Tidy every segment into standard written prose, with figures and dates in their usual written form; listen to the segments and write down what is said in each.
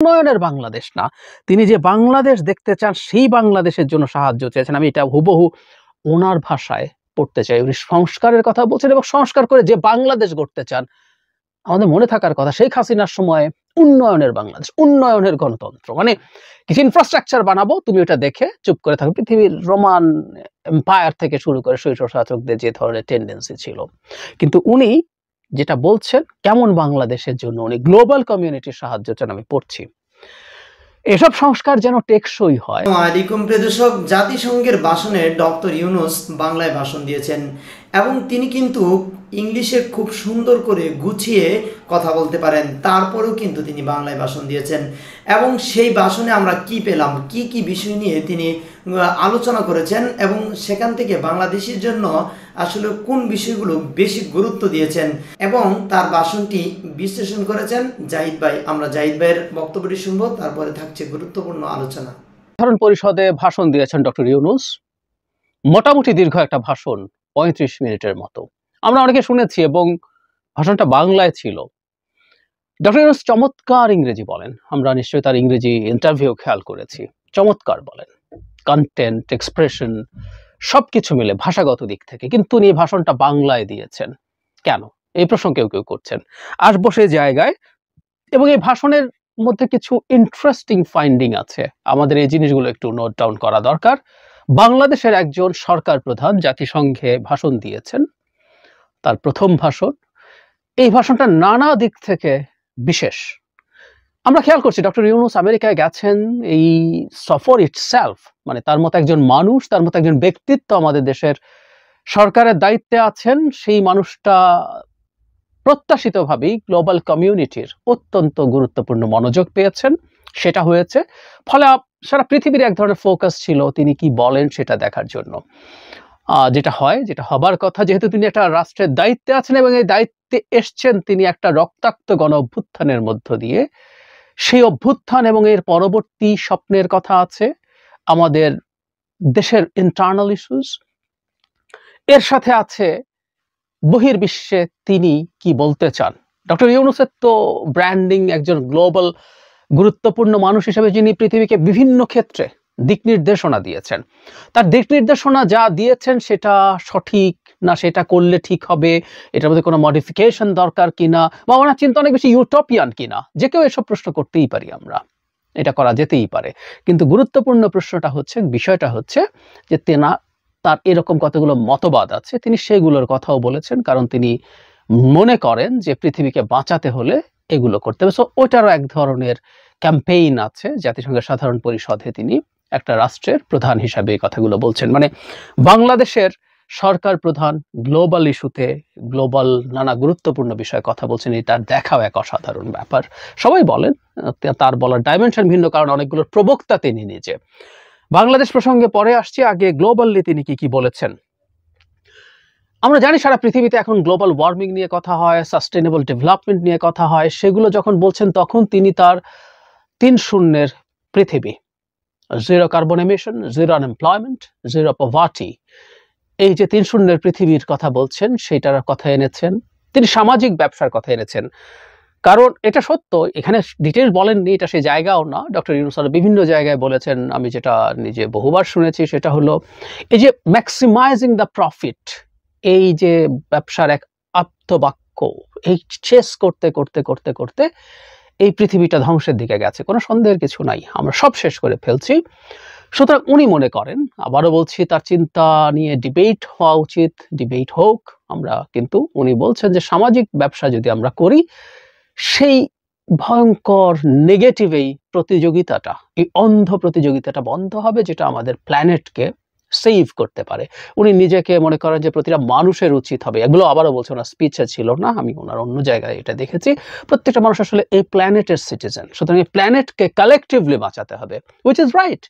উন্নয়নের বাংলাদেশ না, তিনি যে বাংলাদেশ দেখতে চান সেই বাংলাদেশের জন্য সাহায্য চেয়েছেন। আমি এটা হুবহু ওনার ভাষায় পড়তে চাই। উনি সংস্কারের কথা বলছেন এবং সংস্কার করে যে বাংলাদেশ গড়তে চান, আমাদের মনে থাকার কথা শেখ হাসিনার সময়ে উন্নয়নের বাংলাদেশ, উন্নয়নের গণতন্ত্র, মানে কিছু ইনফ্রাস্ট্রাকচার বানাবো, তুমি ওটা দেখে চুপ করে থাকো। পৃথিবীর রোমান এম্পায়ার থেকে শুরু করে স্বৈর শাসকদের যে ধরনের টেন্ডেন্সি ছিল, কিন্তু উনি যেটা বলছেন কেমন বাংলাদেশের জন্য উনি গ্লোবাল কমিউনিটির সাহায্য চান। আমি পড়ছি, এসব সংস্কার যেন টেকসই হয়। আলাইকুম প্রিয় দর্শক, জাতিসংঘের ভাষণে ডক্টর ইউনূস বাংলায় ভাষণ দিয়েছেন এবং তিনি কিন্তু ইংলিশে খুব সুন্দর করে গুছিয়ে কথা বলতে পারেন, তারপরেও কিন্তু তিনি বাংলায় ভাষণ দিয়েছেন। এবং সেই ভাষণে আমরা কি পেলাম, কি কি বিষয় নিয়ে তিনি আলোচনা করেছেন এবং সেখান থেকে বাংলাদেশের জন্য আসলে কোন বিষয়গুলো বেশি গুরুত্ব দিয়েছেন এবং তার ভাষণটি বিশ্লেষণ করেছেন জাহিদ ভাই। আমরা জাহিদ ভাইয়ের বক্তব্যটি শুনবো, তারপরে থাকছে গুরুত্বপূর্ণ আলোচনা। সাধারণ পরিষদে ভাষণ দিয়েছেন ডক্টর ইউনূস, মোটামুটি দীর্ঘ একটা ভাষণ, ৩৫ মিনিটের মতো। আমরা অনেকে শুনেছি এবং ভাষণটা বাংলায় ছিল। ডক্টর ইউনূস চমৎকার ইংরেজি বলেন, আমরা নিশ্চয়ই তার ইংরেজি ইন্টারভিউ খেয়াল করেছি, চমৎকার বলেন, কন্টেন্ট, এক্সপ্রেশন সবকিছু মিলে ভাষাগত দিক থেকে। কিন্তু উনি ভাষণটা বাংলায় দিয়েছেন কেন, এই প্রশ্ন কেউ কেউ করছেন। আসবো সেই জায়গায়, এবং এই ভাষণের মধ্যে কিছু ইন্টারেস্টিং ফাইন্ডিং আছে, আমাদের এই জিনিসগুলো একটু নোট ডাউন করা দরকার। বাংলাদেশের একজন সরকার প্রধান জাতিসংঘে ভাষণ দিয়েছেন, তার প্রথম ভাষণ। এই ভাষণটা নানা দিক থেকে বিশেষ। আমরা খেয়াল করছি ডক্টর ইউনূস আমেরিকায় গেছেন, এই সফর ইটসেলফ, মানে তার মতো একজন মানুষ, তার মতো একজন ব্যক্তিত্ব আমাদের দেশের সরকারের দায়িত্বে আছেন, সেই মানুষটা প্রত্যাশিতভাবেই গ্লোবাল কমিউনিটির অত্যন্ত গুরুত্বপূর্ণ মনোযোগ পেয়েছেন। সেটা হয়েছে, ফলে সারা পৃথিবীর এক ধরনের ফোকাস ছিল তিনি কি বলেন সেটা দেখার জন্য। যেটা হয়, যেটা হবার কথা, যেহেতু তিনি একটা রাষ্ট্রের দায়িত্বে আছেন এবং এই দায়িত্বে এসছেন তিনি একটা রক্তাক্ত গণ অভ্যুত্থানের মধ্য দিয়ে, সেই অভ্যুত্থান এবং এর পরবর্তী স্বপ্নের কথা আছে, আমাদের দেশের ইন্টারনাল ইস্যুস, এর সাথে আছে বহির্বিশ্বে তিনি কি বলতে চান। ডক্টর ইউনূসের তো ব্র্যান্ডিং একজন গ্লোবাল গুরুত্বপূর্ণ মানুষ হিসেবে, যিনি পৃথিবীকে বিভিন্ন ক্ষেত্রে দিক নির্দেশনা দিয়েছেন। তার দিক নির্দেশনা যা দিয়েছেন সেটা সঠিক না, সেটা করলে ঠিক হবে, এটার মধ্যে কোনো মডিফিকেশন দরকার কিনা, বা ওনার চিন্তা অনেক বেশি ইউটোপিয়ান কিনা, যে কেউ এসব প্রশ্ন করতেই পারি আমরা, এটা করা যেতেই পারে। কিন্তু গুরুত্বপূর্ণ প্রশ্নটা হচ্ছে, বিষয়টা হচ্ছে যে তার এরকম কতগুলো মতবাদ আছে, তিনি সেগুলোর কথাও বলেছেন, কারণ তিনি মনে করেন যে পৃথিবীকে বাঁচাতে হলে এগুলো করতে হবে। সো ওইটারও এক ধরনের ক্যাম্পেইন আছে, জাতিসংঘের সাধারণ পরিষদে তিনি একটা রাষ্ট্রের প্রধান হিসাবে এই কথাগুলো বলছেন। মানে বাংলাদেশের সরকার প্রধান গ্লোবাল ইস্যুতে, গ্লোবাল নানা গুরুত্বপূর্ণ বিষয়ে কথা বলছেন, এটা দেখাও এক অসাধারণ ব্যাপার। সবাই বলেন, তার বলার ডাইমেনশন ভিন্ন, কারণ অনেকগুলোর প্রবক্তা তিনি নিজে। বাংলাদেশ প্রসঙ্গে পরে আসছি, আগে গ্লোবালি তিনি কি কি বলেছেন। আমরা জানি সারা পৃথিবীতে এখন গ্লোবাল ওয়ার্মিং নিয়ে কথা হয়, সাস্টেনেবল ডেভেলপমেন্ট নিয়ে কথা হয়। সেগুলো যখন বলছেন তখন তিনি তার ৩ পৃথিবী, zero carbon emission, zero unemployment, zero poverty, এই যে ৩ পৃথিবীর কথা বলছেন সেটার কথা এনেছেন। তিনি সামাজিক ব্যবসার কথা এনেছেন, কারণ এটা সত্য, এখানে ডিটেইল বলেননি, এটা সেই জায়গাও না। ডক্টর ইউনূস বিভিন্ন জায়গায় বলেছেন, আমি যেটা নিজে বহুবার শুনেছি, সেটা হলো এই যে ম্যাক্সিমাইজিং দ্য প্রফিট, এই যে ব্যবসার এক আপ্তবাক্য, এই চেস করতে করতে করতে করতে এই পৃথিবীটা ধ্বংসের দিকে গেছে, কোনো সন্দেহের কিছু নাই, আমরা সব শেষ করে ফেলছি। সুতরাং উনি মনে করেন, আবারও বলছি, তার চিন্তা নিয়ে ডিবেট হওয়া উচিত, ডিবেট হোক আমরা, কিন্তু উনি বলছেন যে সামাজিক ব্যবসা যদি আমরা করি, সেই ভয়ঙ্কর নেগেটিভ এই প্রতিযোগিতাটা, এই অন্ধ প্রতিযোগিতাটা বন্ধ হবে, যেটা আমাদের প্ল্যানেটকে সেভ করতে পারে। উনি নিজেকে মনে করেন যে প্রতিটা মানুষের উচিত হবে, এগুলো আবারও বলছে, ওনার স্পিচে ছিল না, আমি ওনার অন্য জায়গায় এটা দেখেছি, প্রত্যেকটা মানুষ আসলে এই প্ল্যানেটের সিটিজেন, সুতরাং এই প্ল্যানেটকে কালেকটিভলি বাঁচাতে হবে, হুইচ ইজ রাইট।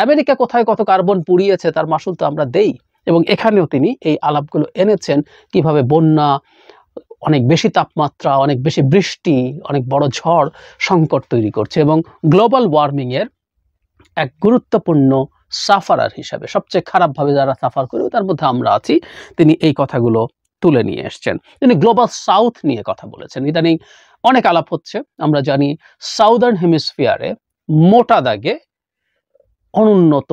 আমেরিকা কোথায় কত কার্বন পুড়িয়েছে তার মাসুল তো আমরা দেই, এবং এখানেও তিনি এই আলাপগুলো এনেছেন, কিভাবে বন্যা, অনেক বেশি তাপমাত্রা, অনেক বেশি বৃষ্টি, অনেক বড় ঝড় সংকট তৈরি করছে, এবং গ্লোবাল ওয়ার্মিং এর এক গুরুত্বপূর্ণ সাফারার হিসাবে, সবচেয়ে খারাপভাবে যারা সাফার করে তার মধ্যে আমরা আছি, তিনি এই কথাগুলো তুলে নিয়ে এসছেন। তিনি গ্লোবাল সাউথ নিয়ে কথা বলেছেন। ইদানিং অনেক আলাপ হচ্ছে, আমরা জানি সাউদার্ন হেমিস্ফিয়ারে মোটা দাগে অনুন্নত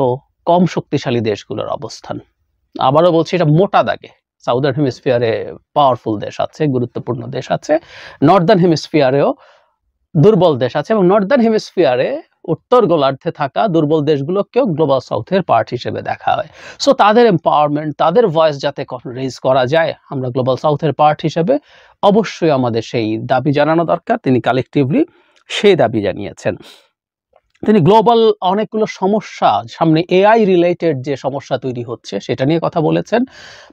কম শক্তিশালী দেশগুলোর অবস্থান। আবারও বলছি, এটা মোটা দাগে। সাউদার্ন হেমিস্ফিয়ারে পাওয়ারফুল দেশ আছে, গুরুত্বপূর্ণ দেশ আছে, নর্দার্ন হেমিস্ফিয়ারেও দুর্বল দেশ আছে, এবং নর্দার্ন হেমিস্ফিয়ারে উত্তর গোলার্ধে থাকা দুর্বল দেশগুলোকেও গ্লোবাল সাউথের পার্ট হিসেবে দেখা হয়। সো তাদের এম্পাওয়ারমেন্ট, তাদের ভয়েস যাতে রেজ করা যায় আমরা গ্লোবাল সাউথের পার্ট হিসেবে, অবশ্যই আমাদের সেই দাবি জানানো দরকার। তিনি কালেকটিভলি সেই দাবি জানিয়েছেন। তিনি গ্লোবাল অনেকগুলো সমস্যা, সামনে এআই রিলেটেড যে সমস্যা তৈরি হচ্ছে সেটা নিয়ে কথা বলেছেন।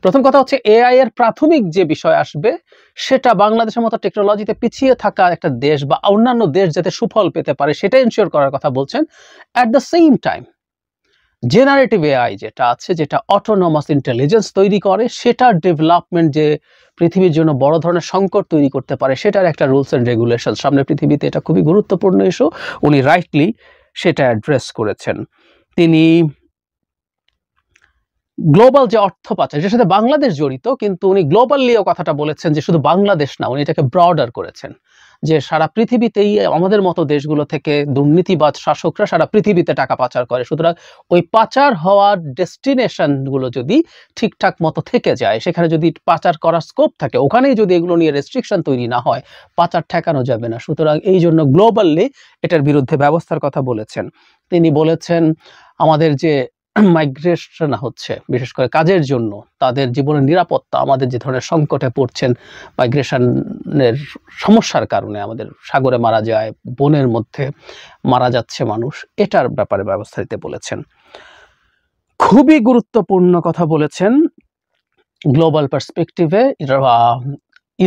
প্রথম কথা হচ্ছে, এআই এর প্রাথমিক যে বিষয় আসবে সেটা বাংলাদেশের মতো টেকনোলজিতে পিছিয়ে থাকা একটা দেশ বা অন্যান্য দেশ যাতে সুফল পেতে পারে সেটা এনশিওর করার কথা বলছেন। At the same time generative AI যেটা আছে, যেটা অটোনমাস ইন্টেলিজেন্স তৈরি করে, সেটার ডেভেলপমেন্ট যে পৃথিবীর জন্য বড় ধরনের সংকট তৈরি করতে পারে, সেটার একটা রুলস অ্যান্ড রেগুলেশন সামনে পৃথিবীতে, এটা খুবই গুরুত্বপূর্ণ ইস্যু। উনি রাইটলি সেটা অ্যাড্রেস করেছেন। তিনি গ্লোবাল যে অর্থ পাচার, যেটার সাথে বাংলাদেশ জড়িত, কিন্তু উনি গ্লোবালিও কথাটা বলেছেন যে শুধু বাংলাদেশ না, উনি এটাকে ব্রডার করেছেন, যে সারা পৃথিবীতেই আমাদের মতো দেশগুলো থেকে দুর্নীতিবাজ শাসকরা সারা পৃথিবীতে টাকা পাচার করে। সুতরাং ওই পাচার হওয়ার ডেস্টিনেশনগুলো যদি ঠিকঠাক মতো থেকে যায়, সেখানে যদি পাচার করার স্কোপ থাকে, ওখানেই যদি এগুলো নিয়ে রেস্ট্রিকশন তৈরি না হয়, পাচার ঠেকানো যাবে না। সুতরাং এই জন্য গ্লোবালি এটার বিরুদ্ধে ব্যবস্থার কথা বলেছেন। তিনি বলেছেন আমাদের যে মাইগ্রেশন হচ্ছে, বিশেষ করে কাজের জন্য, তাদের জীবনের নিরাপত্তা, আমাদের যে ধরনের সংকটে পড়ছেন মাইগ্রেশনের সমস্যার কারণে, আমাদের সাগরে মারা যায়, বনের মধ্যে মারা যাচ্ছে মানুষ, এটার ব্যাপারে ব্যবস্থা নিতে বলেছেন। খুবই গুরুত্বপূর্ণ কথা বলেছেন গ্লোবাল পার্সপেক্টিভে।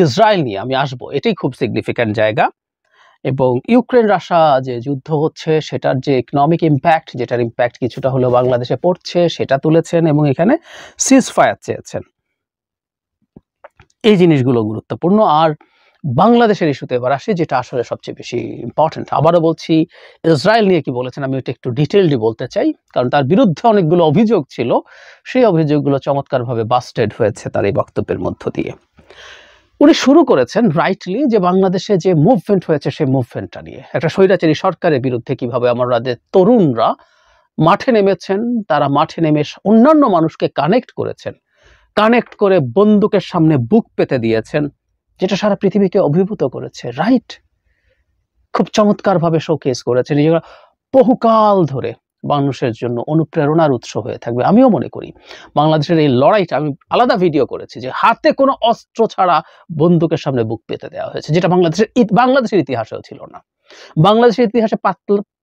ইসরায়েল নিয়ে আমি আসবো, এটাই খুব সিগনিফিক্যান্ট জায়গা। এবং ইউক্রেন রাশিয়া যে যুদ্ধ হচ্ছে সেটার যে ইকোনমিক ইম্প্যাক্ট, যেটার ইম্প্যাক্ট কিছুটা হলেও বাংলাদেশে পড়ছে, সেটা তুলেছেন এবং এখানে সিজ ফায়ার চেয়েছেন। এই জিনিসগুলো গুরুত্বপূর্ণ। আর বাংলাদেশের ইস্যুতে এবার আসি, যেটা আসলে সবচেয়ে বেশি ইম্পর্টেন্ট। আবারও বলছি, ইসরায়েল নিয়ে কি বলেছেন আমি ওটা একটু ডিটেইলডলি বলতে চাই, কারণ তার বিরুদ্ধে অনেকগুলো অভিযোগ ছিল, সেই অভিযোগগুলো চমৎকারভাবে বাস্টেড হয়েছে তার এই বক্তব্যের মধ্য দিয়ে। উনি শুরু করেছেন রাইটলি যে বাংলাদেশে যে মুভমেন্ট হয়েছে সেই মুভমেন্টটা নিয়ে, একটা স্বৈরাচারী সরকারের বিরুদ্ধে কিভাবে আমাদের তরুণরা মাঠে নেমেছেন, তারা মাঠে নেমে অন্যান্য মানুষকে কানেক্ট করেছেন, কানেক্ট করে বন্দুকের সামনে বুক পেতে দিয়েছেন, যেটা সারা পৃথিবীকে অভিভূত করেছে। রাইট, খুব চমৎকারভাবে শোকেস করেছেন, যেগুলো বহুকাল ধরে মানুষের জন্য অনুপ্রেরণার উৎস হয়ে থাকবে। আমিও মনে করি বাংলাদেশের এই লড়াইটা, আমি আলাদা ভিডিও করেছি যে হাতে কোনো অস্ত্র ছাড়া বন্দুকের সামনে বুক পেতে দেওয়া হয়েছে, যেটা বাংলাদেশের ইতিহাসেও ছিল না। বাংলাদেশের ইতিহাসে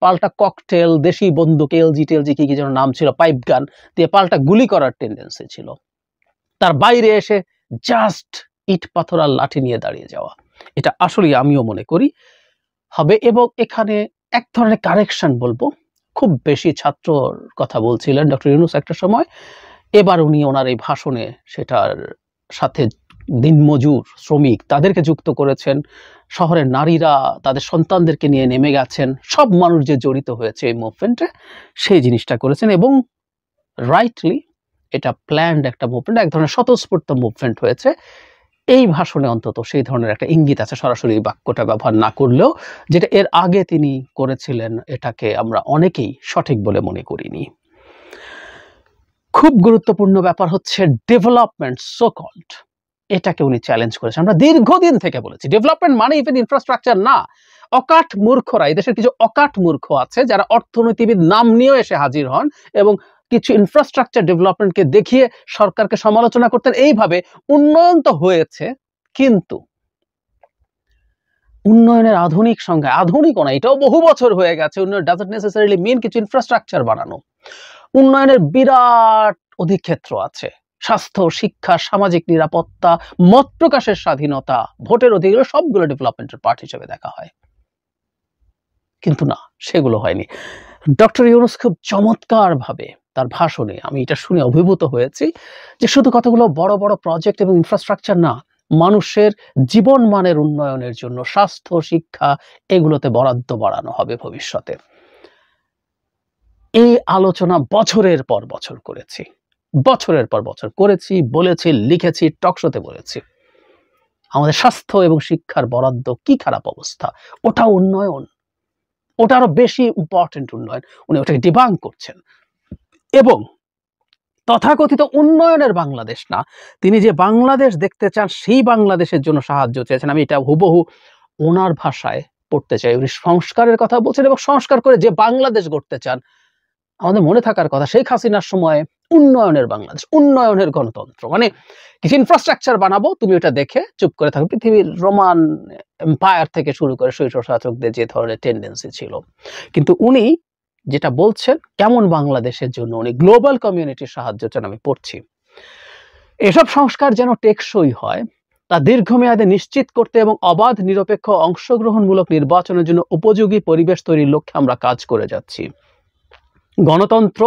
পাল্টা ককটেল, দেশি বন্দুক, এলজি টেলজি কি যেন নাম ছিল, পাইপ গান দিয়ে পাল্টা গুলি করার টেন্ডেন্সি ছিল। তার বাইরে এসে জাস্ট ইট পাথর আর লাঠি নিয়ে দাঁড়িয়ে যাওয়া, এটা আসলে আমিও মনে করি হবে। এবং এখানে এক ধরনের কারেকশন বলবো, খুব বেশি ছাত্রর কথা বলছিলেন ডক্টর ইউনূস একটা সময়, এবার উনি ওনার এই ভাষণে সেটার সাথে দিনমজুর, শ্রমিক, তাদেরকে যুক্ত করেছেন, শহরের নারীরা তাদের সন্তানদেরকে নিয়ে নেমে গেছেন, সব মানুষ যে জড়িত হয়েছে এই মুভমেন্টে, সেই জিনিসটা করেছেন। এবং রাইটলি এটা প্ল্যান্ড একটা মুভমেন্ট, এক ধরনের স্বতঃস্ফূর্ত মুভমেন্ট হয়েছে। এই ভাষণে অন্তত সেই ধরনের একটা ইঙ্গিত আছে, সরাসরি বাক্যটা ব্যবহার না করলেও, যেটা এর আগে তিনি করেছিলেন, এটাকে আমরা অনেকেই সঠিক বলে মনে করিনি। খুব গুরুত্বপূর্ণ ব্যাপার হচ্ছে ডেভেলপমেন্ট সো কল্ড, এটাকে উনি চ্যালেঞ্জ করেছেন। আমরা দীর্ঘদিন থেকে বলেছি ডেভেলপমেন্ট মানে ইভেন ইনফ্রাস্ট্রাকচার না। অকাট মূর্খরা, এই দেশের কিছু অকাট মূর্খ আছে যারা অর্থনীতিবিদ নাম নিয়েও এসে হাজির হন এবং কিছু ইনফ্রাস্ট্রাকচার ডেভেলপমেন্টকে দেখিয়ে সরকারকে সমালোচনা করতেন এইভাবে, উন্নয়ন তো হয়েছে, কিন্তু উন্নয়নের আধুনিক সংজ্ঞা আধুনিক না, এটাও বহু বছর হয়ে গেছে। উন্নয়ন ডাজন্ট নেসেসারিলি মিন কিছু ইনফ্রাস্ট্রাকচার বানানো। উন্নয়নের বিরাট অধিক্ষেত্র আছে, স্বাস্থ্য, শিক্ষা, সামাজিক নিরাপত্তা, মত প্রকাশের স্বাধীনতা, ভোটের অধিকার, সবগুলো ডেভেলপমেন্টের পার্ট হিসেবে দেখা হয়, কিন্তু না, সেগুলো হয়নি। ডক্টর ইউনূস খুব চমৎকার ভাবে তার ভাষণে, আমি এটা শুনে অভিভূত হয়েছি, যে শুধু কতগুলো বড় বড় প্রজেক্ট এবং ইনফ্রাস্ট্রাকচার না, মানুষের জীবন মানের উন্নয়নের জন্য স্বাস্থ্য, শিক্ষা, এগুলোতে বরাদ্দ বাড়ানো হবে ভবিষ্যতে। এই আলোচনা বছরের পর বছর করেছি, বছরের পর বছর করেছি, বলেছি, লিখেছি, টকশোতে বলেছি। আমাদের স্বাস্থ্য এবং শিক্ষার বরাদ্দ কি খারাপ অবস্থা, ওটা উন্নয়ন, ওটা আরো বেশি ইম্পর্টেন্ট উন্নয়ন। উনি ওটাকে ডিবাঙ্ক করছেন এবং তথাকথিত উন্নয়নের বাংলাদেশ না, তিনি যে বাংলাদেশ দেখতে চান সেই বাংলাদেশের জন্য সাহায্য চেয়েছেন। আমি এটা হুবহু ওনার ভাষায় পড়তে চাই। উনি সংস্কারের কথা বলছেন এবং সংস্কার করে যে বাংলাদেশ গড়তে চান। আমাদের মনে থাকার কথা, শেখ হাসিনার সময় উন্নয়নের বাংলাদেশ, উন্নয়নের গণতন্ত্র, মানে কিছু ইনফ্রাস্ট্রাকচার বানাবো, তুমি ওটা দেখে চুপ করে থাকো। পৃথিবীর রোমান এম্পায়ার থেকে শুরু করে স্বৈর শাসকদের যে ধরনের টেন্ডেন্সি ছিল, কিন্তু উনি যেটা বলছেন কেমন বাংলাদেশের জন্য উনি গ্লোবাল কমিউনিটির সাহায্য চান। আমি পড়ছি, এসব সংস্কার যেন টেকসই হয় তা দীর্ঘমেয়াদে নিশ্চিত করতে এবং অবাধ নিরপেক্ষ অংশগ্রহণমূলক নির্বাচনের জন্য উপযোগী পরিবেশ তৈরির লক্ষ্যে আমরা কাজ করে যাচ্ছি। গণতন্ত্র,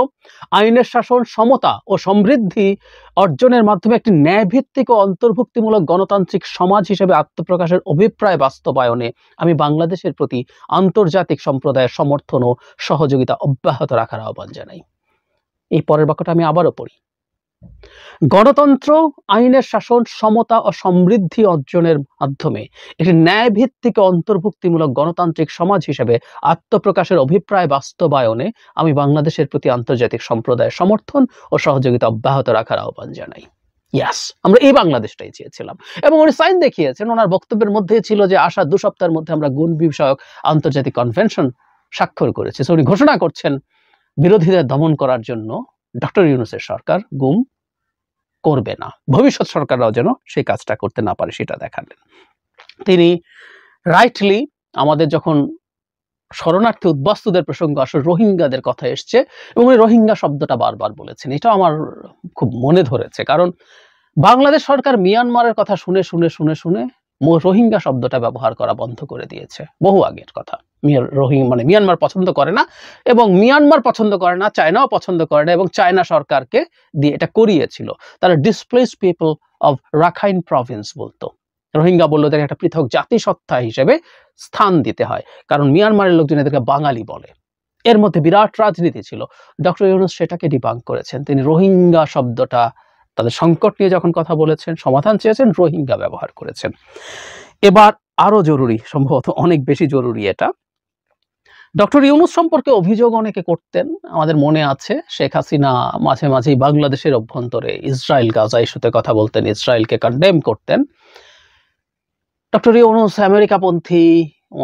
আইনের শাসন, সমতা ও সমৃদ্ধি অর্জনের মাধ্যমে একটি ন্যায়ভিত্তিক ও অন্তর্ভুক্তিমূলক গণতান্ত্রিক সমাজ হিসেবে আত্মপ্রকাশের অভিপ্রায় বাস্তবায়নে আমি বাংলাদেশের প্রতি আন্তর্জাতিক সম্প্রদায়ের সমর্থন ও সহযোগিতা অব্যাহত রাখার আহ্বান জানাই। এই পরের বাক্যটা আমি আবারও পড়ি। গণতন্ত্র, আইনের শাসন, সমতা ও সমৃদ্ধি অর্জনের মাধ্যমে একটি ন্যায়ভিত্তিক অন্তর্ভুক্তিমূলক গণতান্ত্রিক সমাজ হিসেবে আত্মপ্রকাশের অভিপ্রায় বাস্তবায়নে আমি বাংলাদেশের প্রতি আন্তর্জাতিক সম্প্রদায়ের সমর্থন ও সহযোগিতা অব্যাহত রাখার আহ্বান জানাই। ইয়াস, আমরা এই বাংলাদেশটাই চেয়েছিলাম এবং উনি সাইন দেখিয়েছেন। ওনার বক্তব্যের মধ্যে ছিল যে আসা 2 সপ্তাহের মধ্যে আমরা গুণ বিষয়ক আন্তর্জাতিক কনভেনশন স্বাক্ষর করেছি। উনি ঘোষণা করছেন বিরোধীদের দমন করার জন্য ডক্টর ইউনূসের সরকার গুম করবে না, ভবিষ্যৎ সরকাররাও যেন সেই কাজটা করতে না পারে সেটা দেখালেন। তিনি রাইটলি আমাদের যখন শরণার্থী উদ্বাস্তুদের প্রসঙ্গ আসলে রোহিঙ্গাদের কথা এসছে এবং উনি রোহিঙ্গা শব্দটা বারবার বলেছেন, এটা আমার খুব মনে ধরেছে। কারণ বাংলাদেশ সরকার মিয়ানমারের কথা শুনে শুনে শুনে শুনে রোহিঙ্গা শব্দটা ব্যবহার করা বন্ধ করে দিয়েছে, বহু আগের কথা। মানে মিয়ানমার পছন্দ করে না এবং মিয়ানমার পছন্দ করে না, চায়নাও পছন্দ করে না এবং চায়না সরকারকে দিয়ে এটা করিয়েছিল। তারা displaced people of Rakhine Province বলতো, রোহিঙ্গা বললো তাকে একটা পৃথক জাতিসত্তা হিসেবে স্থান দিতে হয়, কারণ মিয়ানমারের লোকজন এদেরকে বাঙালি বলে। এর মধ্যে বিরাট রাজনীতি ছিল। ডক্টর ইউনূস সেটাকে ডিবাঙ্ক করেছেন। তিনি রোহিঙ্গা শব্দটা তাদের সংকট নিয়ে যখন কথা বলেছেন, সমাধান চেয়েছেন, রোহিঙ্গা ব্যবহার করেছেন। এবার আরো জরুরি, সম্ভবত অনেক বেশি জরুরি এটা, ডক্টর ইউনূস সম্পর্কে অভিযোগ অনেকে করতেন। আমাদের মনে আছে শেখ হাসিনা মাঝে মাঝেই বাংলাদেশের অভ্যন্তরে ইসরায়েল গাজা ইস্যুতে কথা বলতেন, ইসরায়েলকে কন্ডেম করতেন। ডক্টর ইউনূস আমেরিকাপন্থী,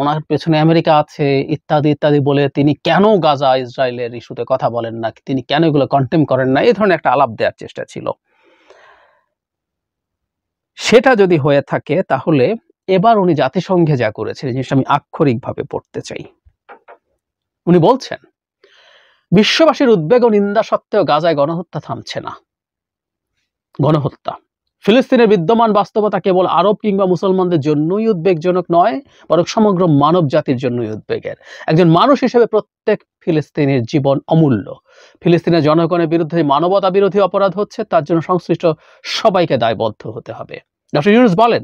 ওনার পেছনে আমেরিকা আছে ইত্যাদি ইত্যাদি বলে তিনি কেন গাজা ইসরায়েলের ইস্যুতে কথা বলেন না, তিনি কেন এগুলো কন্ডেম করেন না, এই ধরনের একটা আলাপ দেওয়ার চেষ্টা ছিল। সেটা যদি হয়ে থাকে তাহলে এবার উনি জাতিসংঘে যা করেছেন এই জিনিসটা আমি আক্ষরিকভাবে পড়তে চাই। উনি বলছেন, বিশ্ববাসীর উদ্বেগ ও নিন্দা সত্ত্বেও গাজায় গণহত্যা থামছে না। গণহত্যা ফিলিস্তিনের বিদ্যমান বাস্তবতা কেবল আরব কিংবা মুসলমানদের জন্যই উদ্বেগজনক নয়, বরং সমগ্র মানব জাতির জন্যই উদ্বেগের। একজন মানুষ হিসেবে প্রত্যেক ফিলিস্তিনের জীবন অমূল্য। ফিলিস্তিনের জনগণের বিরুদ্ধে মানবতা বিরোধী অপরাধ হচ্ছে, তার জন্য সংশ্লিষ্ট সবাইকে দায়বদ্ধ হতে হবে। ডক্টর ইউনূস বলেন,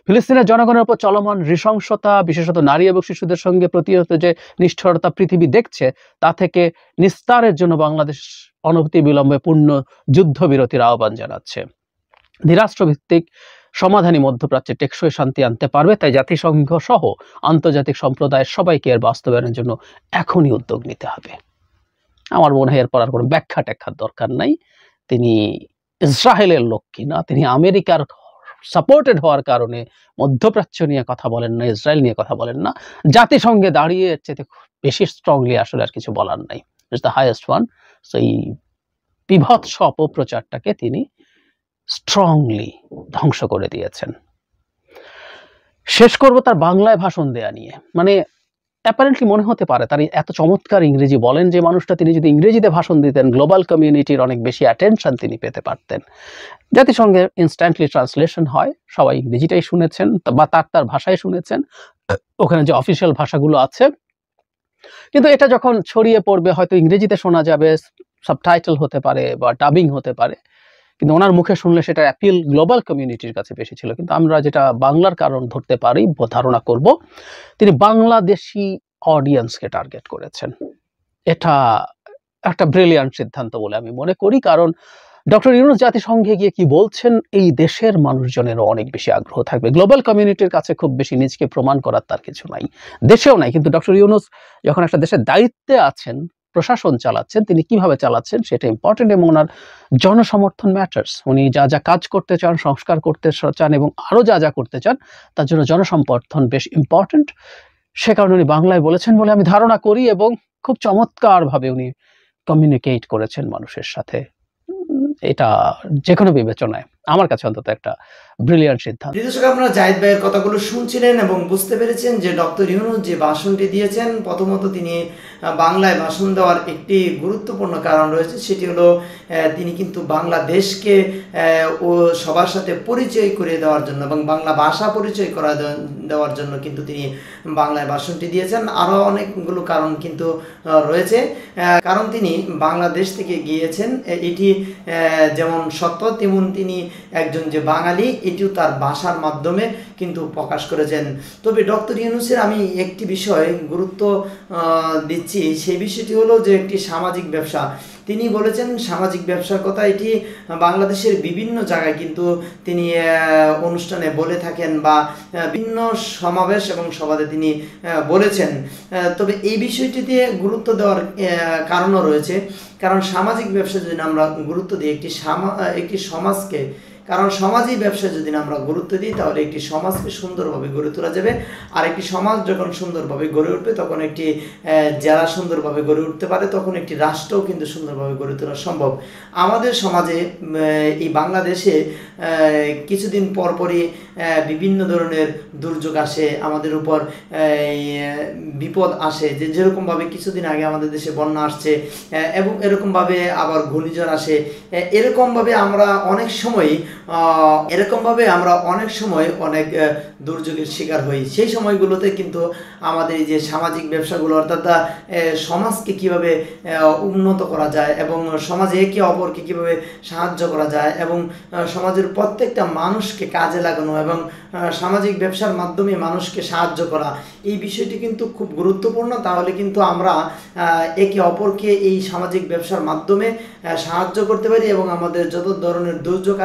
ফিলিস্তিনের জনগণের উপর চলমান নৃশংসতা, বিশেষত নারী এবং শিশুদের সঙ্গে প্রতিহত যে নিষ্ঠুরতা পৃথিবী দেখছে, তা থেকে নিস্তারের জন্য বাংলাদেশ অনবতি বিলম্বে পূর্ণ যুদ্ধবিরতির আহ্বান জানাচ্ছে। দ্বিরাষ্ট্রভিত্তিক সমাধানই মধ্যপ্রাচ্যে টেকসই শান্তি আনতে পারবে, তাই জাতিসংঘ সহ আন্তর্জাতিক সম্প্রদায়ের সবাইকে এর বাস্তবায়নের জন্য এখনই উদ্যোগ নিতে হবে। আমার মনে হয় এরপর আর কোনো ব্যাখ্যা ট্যাখ্যার দরকার নাই। তিনি ইসরায়েলের লোক কিনা, তিনি আমেরিকার সাপোর্টেড হওয়ার কারণে মধ্যপ্রাচ্য নিয়ে কথা বলেন না, ইসরায়েল নিয়ে কথা বলেন না। জাতিসংঘে দাঁড়িয়ে এর চেয়ে বেশি স্ট্রংলি আসলে আর কিছু বলার নাই। It's the highest one. So এই বিভৎস অপপ্রচারটাকে তিনি স্ট্রংলি ধ্বংস করে দিয়েছেন। শেষ করব তার বাংলায় ভাষণ দেয়া নিয়ে। মানে অ্যাপারেন্টলি মনে হতে পারে তার এত চমৎকার ইংরেজি বলেন যে মানুষটা, তিনি যদি ইংরেজিতে ভাষণ দিতেন গ্লোবাল কমিউনিটির অনেক বেশি অ্যাটেনশন তিনি পেতে পারতেন। জাতিসংঘে ইনস্ট্যান্টলি ট্রান্সলেশন হয়, সবাই ইংরেজিটাই শুনেছেন বা তার ভাষায় শুনেছেন, ওখানে যে অফিসিয়াল ভাষাগুলো আছে। কিন্তু এটা যখন ছড়িয়ে পড়বে হয়তো ইংরেজিতে শোনা যাবে, সাবটাইটেল হতে পারে বা ডাবিং হতে পারে, কিন্তু ওনার মুখে শুনলে সেটা অ্যাপিল গ্লোবাল কমিউনিটির কাছে বেশি ছিল। কিন্তু আমরা যেটা বাংলার কারণ ধরতে পারি, ধারণা করব, তিনি বাংলাদেশি অডিয়েন্সকে টার্গেট করেছেন। এটা একটা ব্রিলিয়ান্ট সিদ্ধান্ত বলে আমি মনে করি। কারণ ডক্টর ইউনূস জাতিসংঘে গিয়ে কি বলছেন এই দেশের মানুষজনেরও অনেক বেশি আগ্রহ থাকবে। গ্লোবাল কমিউনিটির কাছে খুব বেশি নিজকে প্রমাণ করার তার কিছু নাই, দেশেও নাই, কিন্তু ডক্টর ইউনূস যখন একটা দেশের দায়িত্বে আছেন, প্রশাসন চালাচ্ছেন, তিনি কিভাবে চালাচ্ছেন সেটা ইম্পর্টেন্ট এবং ওনার জনসমর্থন ম্যাটার্স। উনি যা যা কাজ করতে চান, সংস্কার করতে চান এবং আরও যা যা করতে চান তার জন্য জনসমর্থন বেশ ইম্পর্টেন্ট। সে কারণে উনি বাংলায় বলেছেন বলে আমি ধারণা করি এবং খুব চমৎকারভাবে উনি কমিউনিকেট করেছেন মানুষের সাথে। এটা যে কোনো বিবেচনায় আমার কাছে অন্তত একটা ব্রিলিয়ান্ট সিদ্ধান্ত। দর্শক, আপনারা জাহিদ ভাইয়ের কথাগুলো শুনছিলেন এবং বুঝতে পেরেছেন যে ডক্টর ইউনূস যে ভাষণটি দিয়েছেন, প্রথমত তিনি বাংলায় ভাষণ দেওয়ার একটি গুরুত্বপূর্ণ কারণ রয়েছে, সেটি হলো তিনি কিন্তু বাংলাদেশকে ও সবার সাথে পরিচয় করে দেওয়ার জন্য এবং বাংলা ভাষা পরিচয় করা দেওয়ার জন্য কিন্তু তিনি বাংলায় ভাষণটি দিয়েছেন। আরও অনেকগুলো কারণ কিন্তু রয়েছে, কারণ তিনি বাংলাদেশ থেকে গিয়েছেন, এটি যেমন সত্য তেমন তিনি একজন যে বাঙালি এটিও তার ভাষার মাধ্যমে কিন্তু প্রকাশ করেছেন। তবে ডক্টর ইউনূসের আমি একটি বিষয় গুরুত্ব দিচ্ছি, সেই বিষয়টি হলো যে একটি সামাজিক ব্যবসা। তিনি বলেছেন সামাজিক ব্যবসার কথা, এটি বাংলাদেশের বিভিন্ন জায়গায় কিন্তু তিনি অনুষ্ঠানে বলে থাকেন বা বিভিন্ন সমাবেশ এবং সভাতে তিনি বলেছেন। তবে এই বিষয়টিতে গুরুত্ব দেওয়ার কারণও রয়েছে, কারণ সামাজিক ব্যবসা যদি আমরা গুরুত্ব দিই একটি সমাজকে, কারণ সমাজই ব্যবসা যদি আমরা গুরুত্ব দিই তাহলে একটি সমাজকে সুন্দরভাবে গড়ে তোলা যাবে। আর একটি সমাজ যখন সুন্দরভাবে গড়ে উঠবে তখন একটি জেলা সুন্দরভাবে গড়ে উঠতে পারে, তখন একটি রাষ্ট্রও কিন্তু সুন্দরভাবে গড়ে তোলা সম্ভব। আমাদের সমাজে এই বাংলাদেশে কিছুদিন পরপরই বিভিন্ন ধরনের দুর্যোগ আসে, আমাদের উপর বিপদ আসে, যেরকমভাবে কিছুদিন আগে আমাদের দেশে বন্যা আসছে এবং এরকমভাবে আবার ঘূর্ণিঝড় আসে। এরকমভাবে আমরা অনেক সময় অনেক দুর্যোগের শিকার হই। সেই সময়গুলোতে কিন্তু আমাদের এই যে সামাজিক ব্যবসাগুলো, অর্থাৎ সমাজকে কিভাবে উন্নত করা যায় এবং সমাজে একে অপরকে কিভাবে সাহায্য করা যায় এবং সমাজের প্রত্যেকটা মানুষকে কাজে লাগানো এবং সামাজিক ব্যবসার মাধ্যমে মানুষকে সাহায্য করা, এই বিষয়টি কিন্তু খুব গুরুত্বপূর্ণ। তাহলে কিন্তু আমরা একে অপরকে এই সামাজিক ব্যবসার মাধ্যমে সাহায্য করতে পারি এবং আমাদের যত ধরনের দুর্যোগ